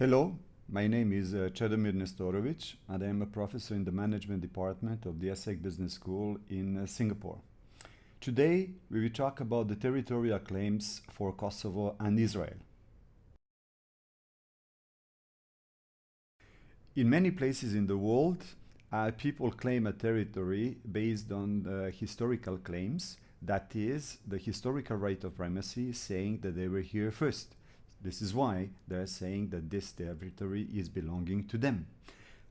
Hello, my name is Chedomir Nestorovic, and I am a professor in the management department of the ESSEC Business School in Singapore. Today, we will talk about the territorial claims for Kosovo and Israel. In many places in the world, people claim a territory based on historical claims, that is, the historical right of primacy saying that they were here first. This is why they're saying that this territory is belonging to them.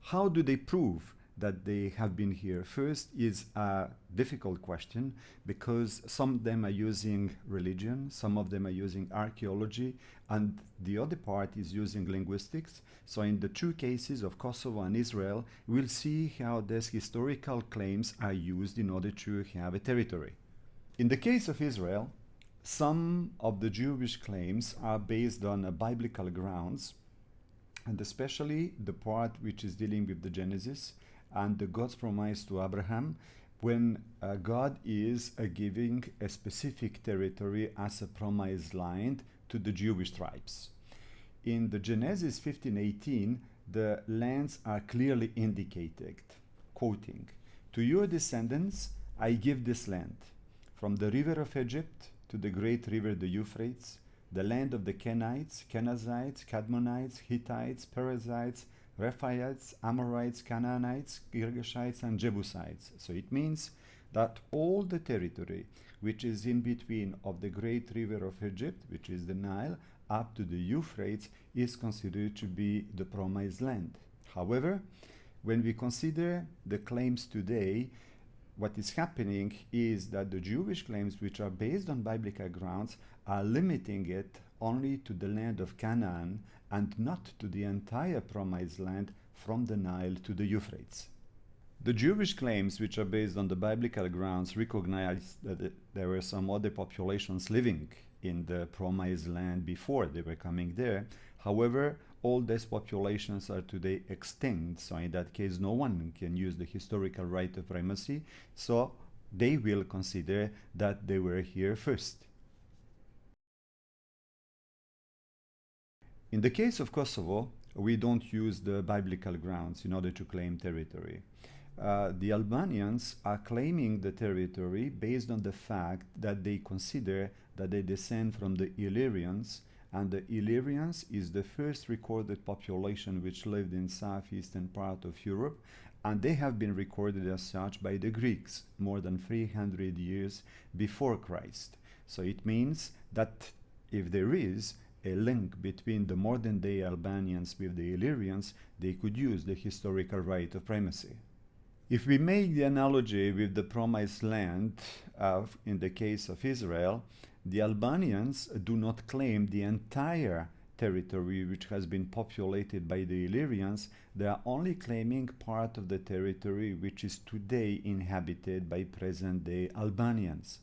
How do they prove that they have been here first is a difficult question, because some of them are using religion, some of them are using archaeology, and the other part is using linguistics. So in the two cases of Kosovo and Israel, we'll see how these historical claims are used in order to have a territory. In the case of Israel, some of the Jewish claims are based on biblical grounds, and especially the part which is dealing with the Genesis and the God's promise to Abraham, when God is giving a specific territory as a promised land to the Jewish tribes. In the Genesis 15:18, the lands are clearly indicated, quoting, "To your descendants I give this land, from the river of Egypt to the great river the Euphrates, the land of the Kenites, Kenizzites, Kadmonites, Hittites, Perizzites, Rephaites, Amorites, Canaanites, Girgashites, and Jebusites." So it means that all the territory which is in between of the great river of Egypt, which is the Nile, up to the Euphrates, is considered to be the promised land. However, when we consider the claims today, what is happening is that the Jewish claims, which are based on biblical grounds, are limiting it only to the land of Canaan and not to the entire promised land from the Nile to the Euphrates. The Jewish claims, which are based on the biblical grounds, recognize that there were some other populations living in the promised land before they were coming there. However, all these populations are today extinct, so in that case no one can use the historical right of primacy, so they will consider that they were here first. In the case of Kosovo, we don't use the biblical grounds in order to claim territory. The Albanians are claiming the territory based on the fact that they consider that they descend from the Illyrians, and the Illyrians is the first recorded population which lived in southeastern part of Europe, and they have been recorded as such by the Greeks more than 300 years before Christ. So it means that if there is a link between the modern day Albanians with the Illyrians, they could use the historical right of primacy. If we make the analogy with the promised land in the case of Israel, the Albanians do not claim the entire territory which has been populated by the Illyrians. They are only claiming part of the territory which is today inhabited by present-day Albanians.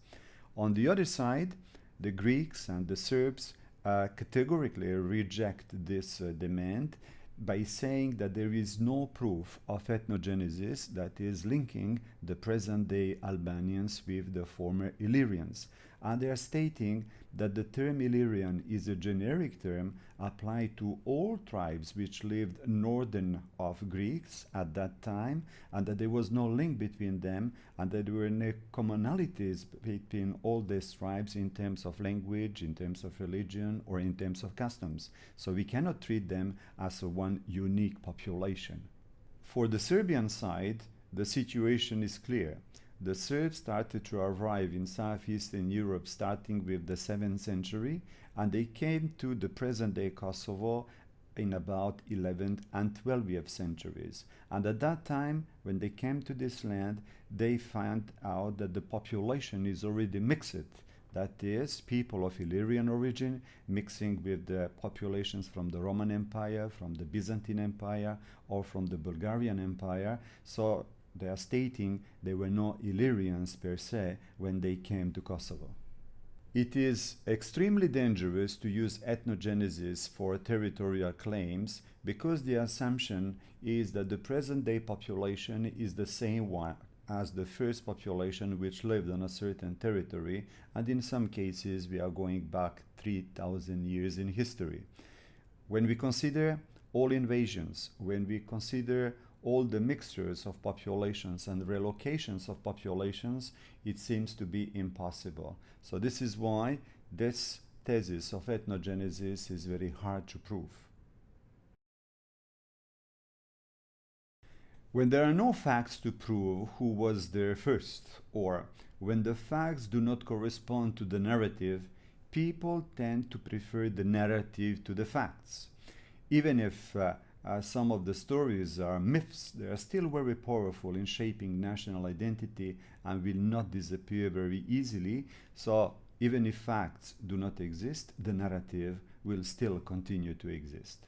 On the other side, the Greeks and the Serbs categorically reject this demand by saying that there is no proof of ethnogenesis that is linking the present-day Albanians with the former Illyrians. And they are stating that the term Illyrian is a generic term applied to all tribes which lived northern of Greeks at that time, and that there was no link between them, and that there were no commonalities between all these tribes in terms of language, in terms of religion, or in terms of customs. So we cannot treat them as one unique population. For the Serbian side, the situation is clear. The Serbs started to arrive in southeastern Europe starting with the 7th century, and they came to the present-day Kosovo in about 11th and 12th centuries. And at that time, when they came to this land, they found out that the population is already mixed. That is, people of Illyrian origin mixing with the populations from the Roman Empire, from the Byzantine Empire, or from the Bulgarian Empire. So they are stating there were no Illyrians per se when they came to Kosovo. It is extremely dangerous to use ethnogenesis for territorial claims, because the assumption is that the present-day population is the same one as the first population which lived on a certain territory, and in some cases we are going back 3,000 years in history. When we consider all invasions, when we consider all the mixtures of populations and relocations of populations, it seems to be impossible. So this is why this thesis of ethnogenesis is very hard to prove. When there are no facts to prove who was there first, or when the facts do not correspond to the narrative, people tend to prefer the narrative to the facts. Even if some of the stories are myths, they are still very powerful in shaping national identity and will not disappear very easily. So even if facts do not exist, the narrative will still continue to exist.